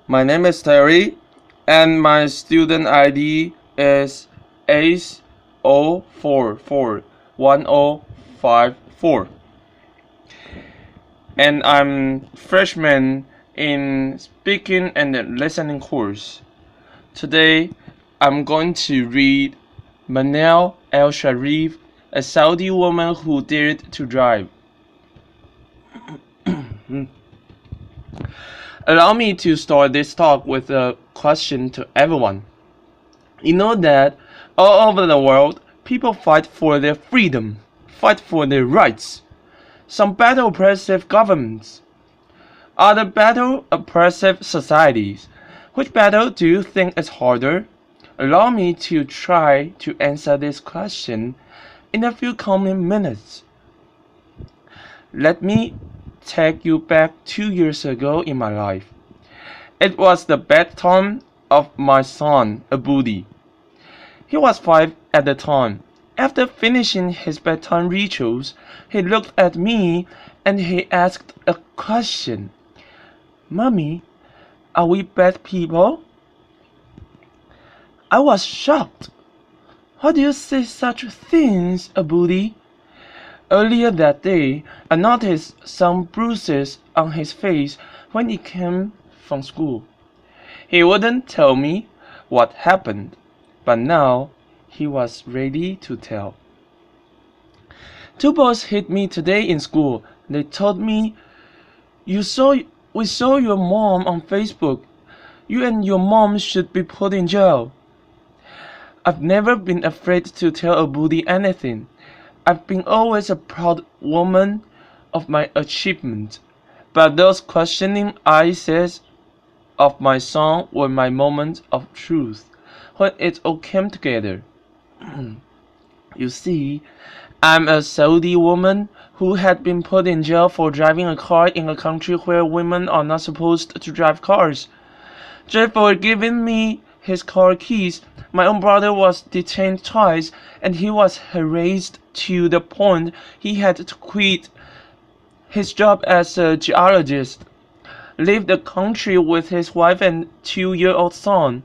My name is Terry, and my student ID is ACE0441054. And I'm freshman in speaking and listening course. Today, I'm going to read Manal al-Sharif, a Saudi woman who dared to drive. Allow me to start this talk with a question to everyone. You know that all over the world, people fight for their freedom, fight for their rights. Some battle oppressive governments, other battle oppressive societies. Which battle do you think is harder? Allow me to try to answer this question in a few calming minutes. Let me take you back 2 years ago in my life. It was the bedtime of my son, Abudi. He was 5 at the time. After finishing his bedtime rituals, he looked at me and he asked a question. "Mommy, are we bad people?" I was shocked. "Why do you say such things, Abudi?" Earlier that day, I noticed some bruises on his face when he came from school. He wouldn't tell me what happened, but now he was ready to tell. "Two boys hit me today in school. They told me, we saw your mom on Facebook. You and your mom should be put in jail." I've never been afraid to tell Abudi anything. I've been always a proud woman of my achievement, but those questioning eyes of my son were my moment of truth, when it all came together. You see, I'm a Saudi woman who had been put in jail for driving a car in a country where women are not supposed to drive cars. Just for giving me his car keys, my own brother was detained twice, and he was harassed to the point he had to quit his job as a geologist, leave the country with his wife and 2-year-old son.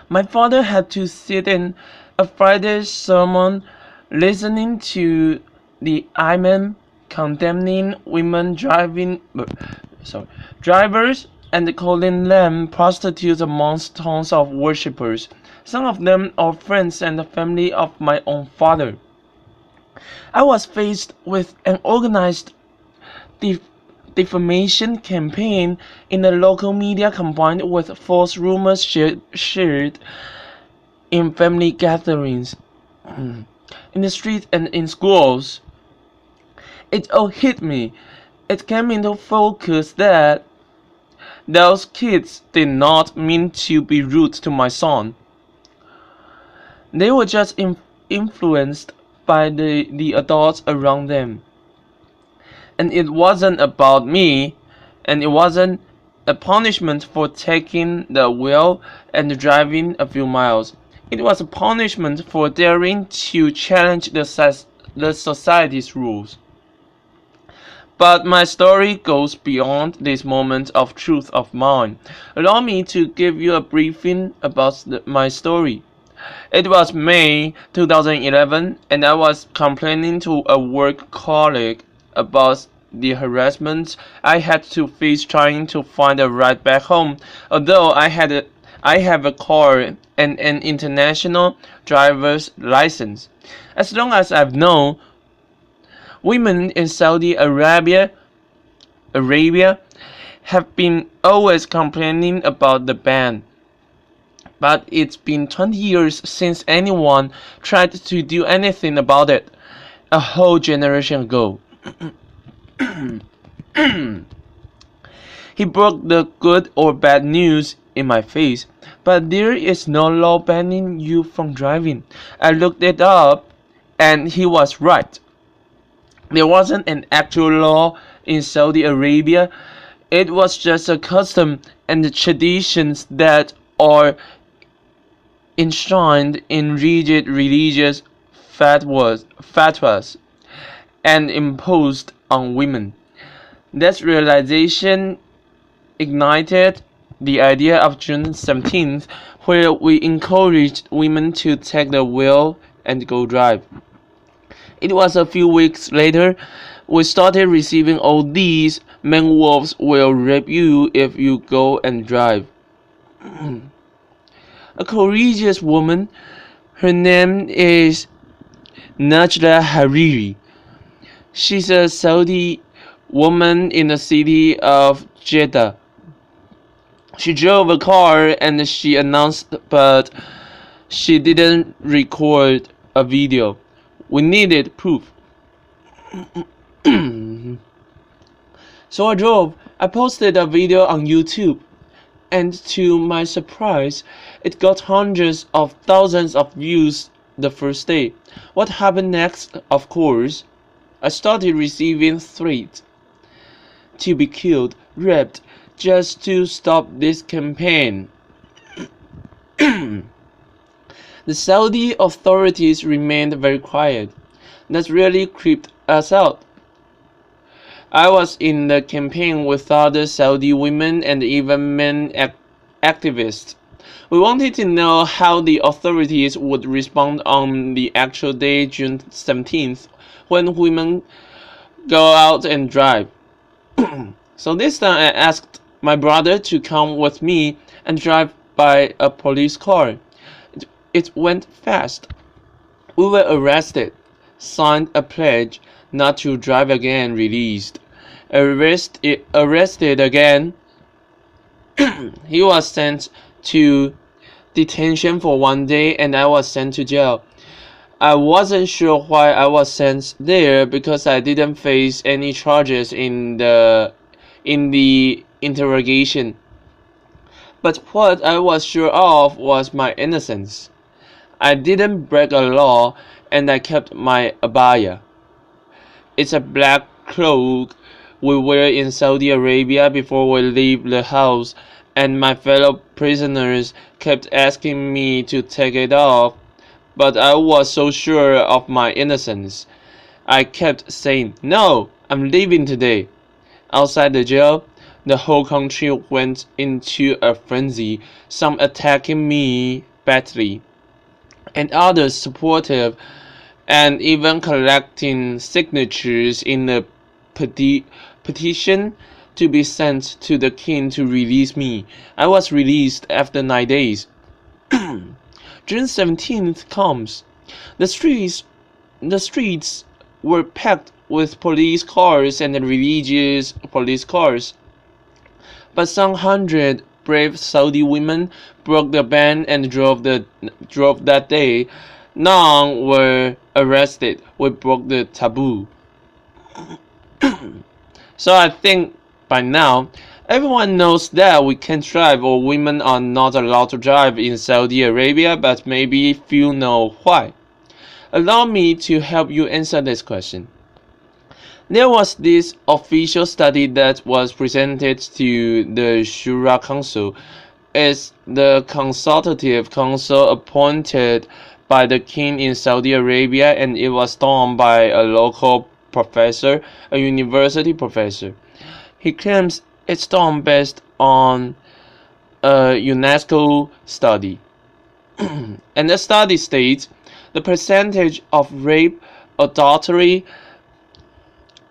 My father had to sit in a Friday sermon listening to the imam condemning women drivers and calling them prostitutes amongst tons of worshippers. Some of them are friends and the family of my own father. I was faced with an organized defamation campaign in the local media combined with false rumors shared in family gatherings, in the streets and in schools. It all hit me. It came into focus that those kids did not mean to be rude to my son. They were just influenced by the adults around them. And it wasn't about me, and it wasn't a punishment for taking the wheel and driving a few miles. It was a punishment for daring to challenge the society's rules. But my story goes beyond this moment of truth of mine. Allow me to give you a briefing about my story. It was May 2011, and I was complaining to a work colleague about the harassment I had to face trying to find a ride back home. Although I have a car and an international driver's license. As long as I've known, women in Saudi Arabia have been always complaining about the ban. But it's been 20 years since anyone tried to do anything about it, a whole generation ago. He broke the good or bad news in my face, but there is no law banning you from driving. I looked it up, and he was right. There wasn't an actual law in Saudi Arabia. It was just a custom and the traditions that are enshrined in rigid religious fatwas and imposed on women. That realization ignited the idea of June 17th, where we encouraged women to take the wheel and go drive. It was a few weeks later we started receiving all these men wolves will rape you if you go and drive. A courageous woman, her name is Najla Hariri. She's a Saudi woman in the city of Jeddah. She drove a car and she announced, but she didn't record a video. We needed proof. So I drove. I posted a video on YouTube, and to my surprise, it got hundreds of thousands of views the first day. What happened next? Of course, I started receiving threats to be killed, raped, just to stop this campaign. The Saudi authorities remained very quiet. That really creeped us out. I was in the campaign with other Saudi women and even men activists. We wanted to know how the authorities would respond on the actual day, June 17th, when women go out and drive. So this time I asked my brother to come with me and drive by a police car. It went fast. We were arrested, signed a pledge not to drive again, released. Arrested again. He was sent to detention for 1 day and I was sent to jail. I wasn't sure why I was sent there because I didn't face any charges in the interrogation. But what I was sure of was my innocence. I didn't break a law and I kept my abaya. It's a black cloak we wear in Saudi Arabia before we leave the house, and my fellow prisoners kept asking me to take it off, but I was so sure of my innocence. I kept saying, "No, I'm leaving today." Outside the jail, the whole country went into a frenzy, some attacking me badly, and others supportive, and even collecting signatures in a petition to be sent to the king to release me. I was released after 9 days. June 17th comes. The streets were packed with police cars and religious police cars. But some 100 brave Saudi women broke the ban and drove that day. None were arrested. We broke the taboo. So I think by now everyone knows that we can't drive, or women are not allowed to drive in Saudi Arabia, but maybe few know why. Allow me to help you answer this question. There was this official study that was presented to the Shura Council. It's the consultative council appointed by the king in Saudi Arabia, and it was done by a local professor, a university professor. He claims it's done based on a UNESCO study. And the study states the percentage of rape, adultery,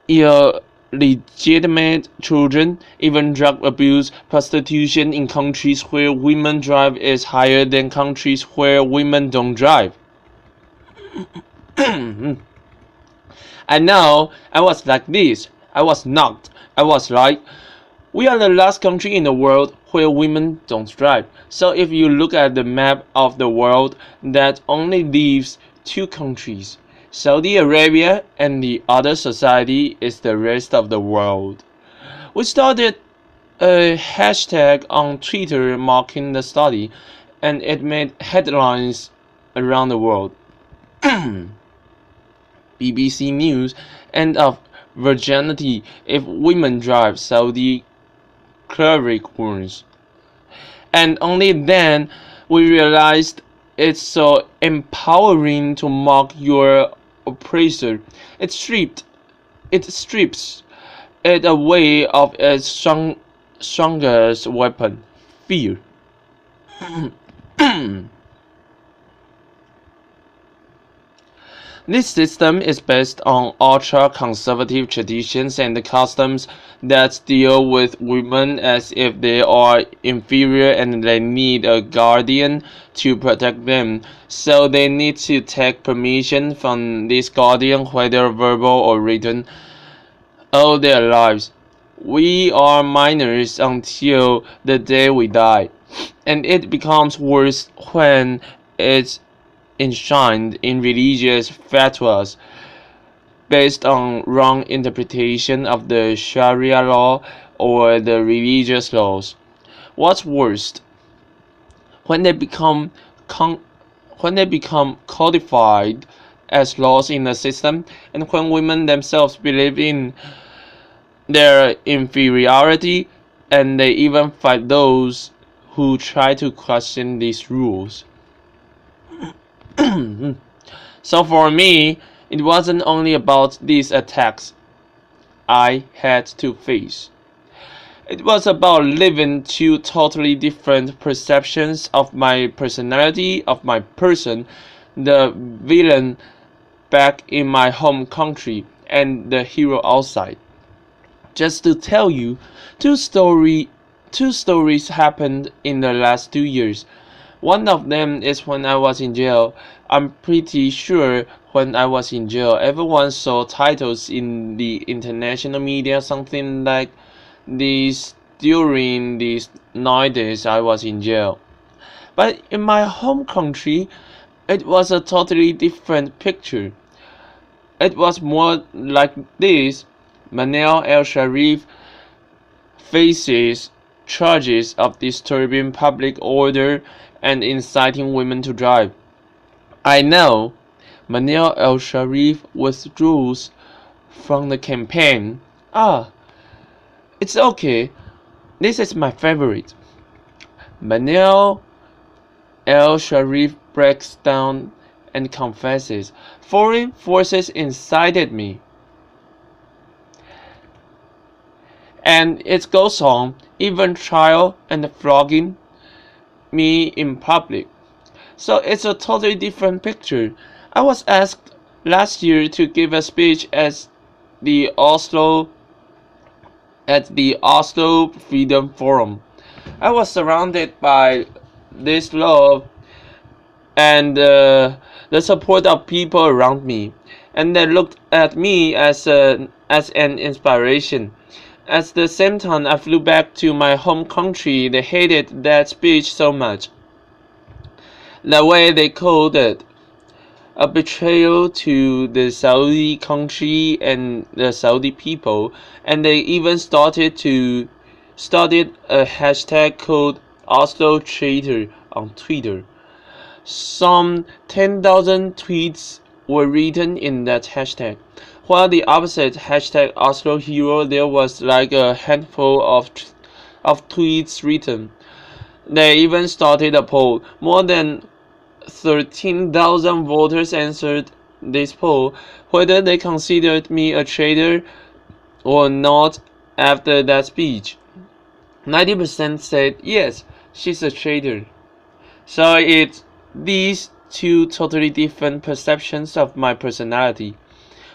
illegitimate children, even drug abuse, prostitution in countries where women drive is higher than countries where women don't drive. I know I was like this. I was not. I was like, we are the last country in the world where women don't drive. So if you look at the map of the world, that only leaves 2 countries. Saudi Arabia and the other society is the rest of the world. We started a hashtag on Twitter mocking the study, and it made headlines around the world. BBC News, end of virginity if women drive, Saudi cleric warns. And only then we realized it's so empowering to mock your oppressor. It strips it away of its strongest weapon, fear. This system is based on ultra-conservative traditions and customs that deal with women as if they are inferior and they need a guardian to protect them. So they need to take permission from this guardian, whether verbal or written, all their lives. We are minors until the day we die, and it becomes worse when it's enshrined in religious fatwas based on wrong interpretation of the Sharia law or the religious laws. What's worst, when they become codified as laws in the system, and when women themselves believe in their inferiority, and they even fight those who try to question these rules. So for me, it wasn't only about these attacks I had to face. It was about living two totally different perceptions of my personality, of my person, the villain back in my home country and the hero outside. Just to tell you, two stories happened in the last 2 years. One of them is when I was in jail. I'm pretty sure when I was in jail, everyone saw titles in the international media, something like this during these 9 days I was in jail. But in my home country, it was a totally different picture. It was more like this. Manal al-Sharif faces charges of disturbing public order and inciting women to drive. I know Manal al-Sharif withdraws from the campaign. It's okay. This is my favorite. Manal al-Sharif breaks down and confesses, foreign forces incited me. And it goes on, even trial and flogging me in public. So it's a totally different picture. I was asked last year to give a speech at the Oslo Freedom Forum. I was surrounded by this love and the support of people around me, and they looked at me as an inspiration. At the same time, I flew back to my home country. They hated that speech so much. The way they called it a betrayal to the Saudi country and the Saudi people, and they even started a hashtag called Oslo Traitor on Twitter. Some 10,000 tweets were written in that hashtag. While the opposite hashtag Oslo Hero, there was like a handful of tweets written. They even started a poll. More than 13,000 voters answered this poll whether they considered me a traitor or not after that speech. 90% said yes, she's a traitor. So it's these two totally different perceptions of my personality.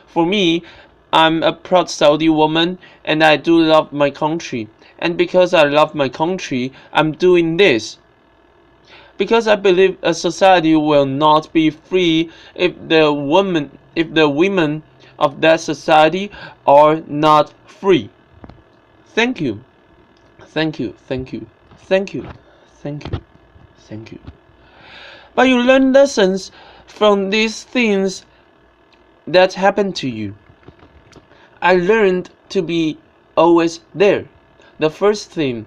For me, I'm a proud Saudi woman and I do love my country. And because I love my country, I'm doing this. Because I believe a society will not be free if the women of that society are not free. Thank you. Thank you. Thank you. Thank you. Thank you. Thank you. But you learn lessons from these things that happened to you. I learned to be always there. The first thing,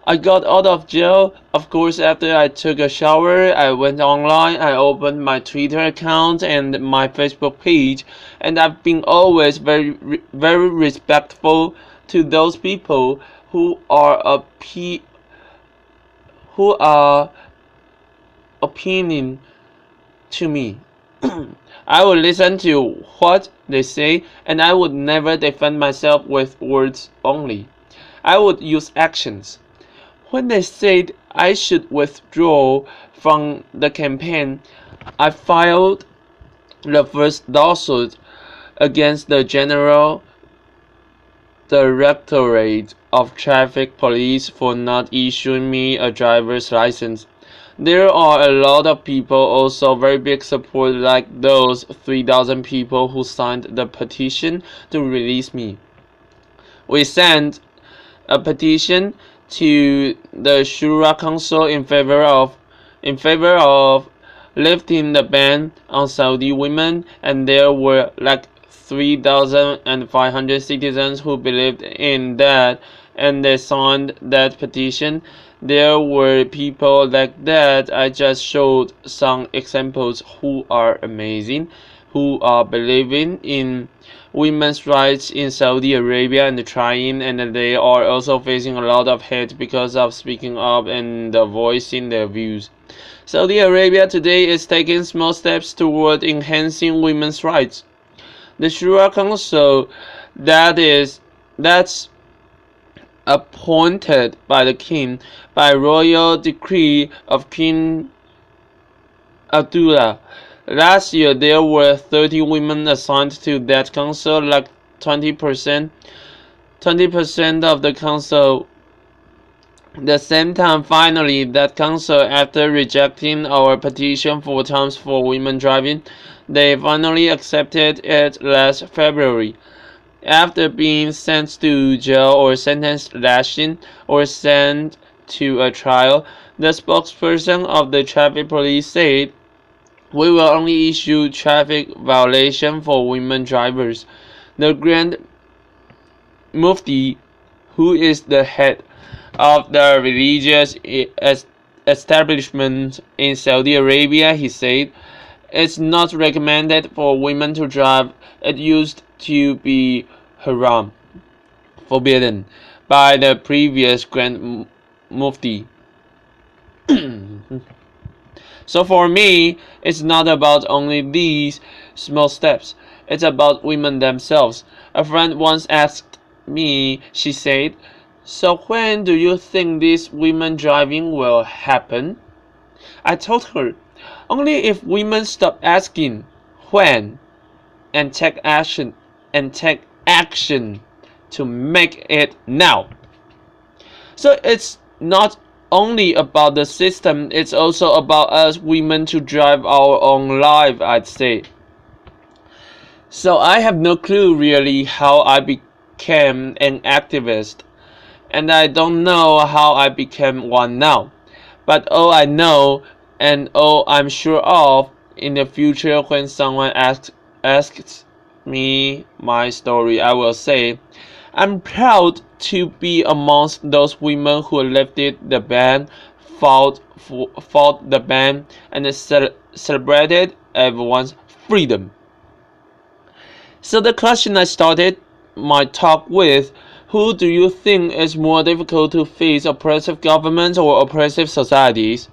I got out of jail. Of course, after I took a shower, I went online, I opened my Twitter account and my Facebook page, and I've been always very respectful to those people who are opinion to me. I would listen to what they say, and I would never defend myself with words only. I would use actions. When they said I should withdraw from the campaign, I filed the first lawsuit against the General Directorate of Traffic Police for not issuing me a driver's license. There are a lot of people also very big support, like those 3,000 people who signed the petition to release me. We sent a petition to the Shura Council in favor of lifting the ban on Saudi women, and there were like 3,500 citizens who believed in that, and they signed that petition. There were people like that. I just showed some examples who are amazing, who are believing in women's rights in Saudi Arabia and trying, and they are also facing a lot of hate because of speaking up and voicing their views. Saudi Arabia today is taking small steps toward enhancing women's rights. The Shura Council that's appointed by the king by royal decree of King Abdullah. Last year there were 30 women assigned to that council, like 20% of the council. The same time, finally, that council, after rejecting our petition 4 times for women driving, they finally accepted it last February. After being sent to jail or sentenced lashing or sent to a trial, the spokesperson of the traffic police said, "We will only issue traffic violation for women drivers." The Grand Mufti, who is the head of the religious establishment in Saudi Arabia, he said, "It's not recommended for women to drive. It used to be haram, forbidden, by the previous Grand Mufti." So for me, it's not about only these small steps. It's about women themselves. A friend once asked me, she said, "So when do you think this women driving will happen?" I told her, only if women stop asking when and take action to make it now. So it's not only about the system, it's also about us women to drive our own life, I'd say. So I have no clue really how I became an activist, and I don't know how I became one now. But all I know and all I'm sure of, in the future when someone asks me my story, I will say, I'm proud to be amongst those women who lifted the ban, fought the ban, and celebrated everyone's freedom. So the question I started my talk with, who do you think is more difficult to face, oppressive governments or oppressive societies?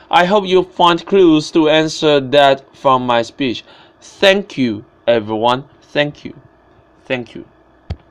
I hope you find clues to answer that from my speech. Thank you, everyone. Thank you. Thank you.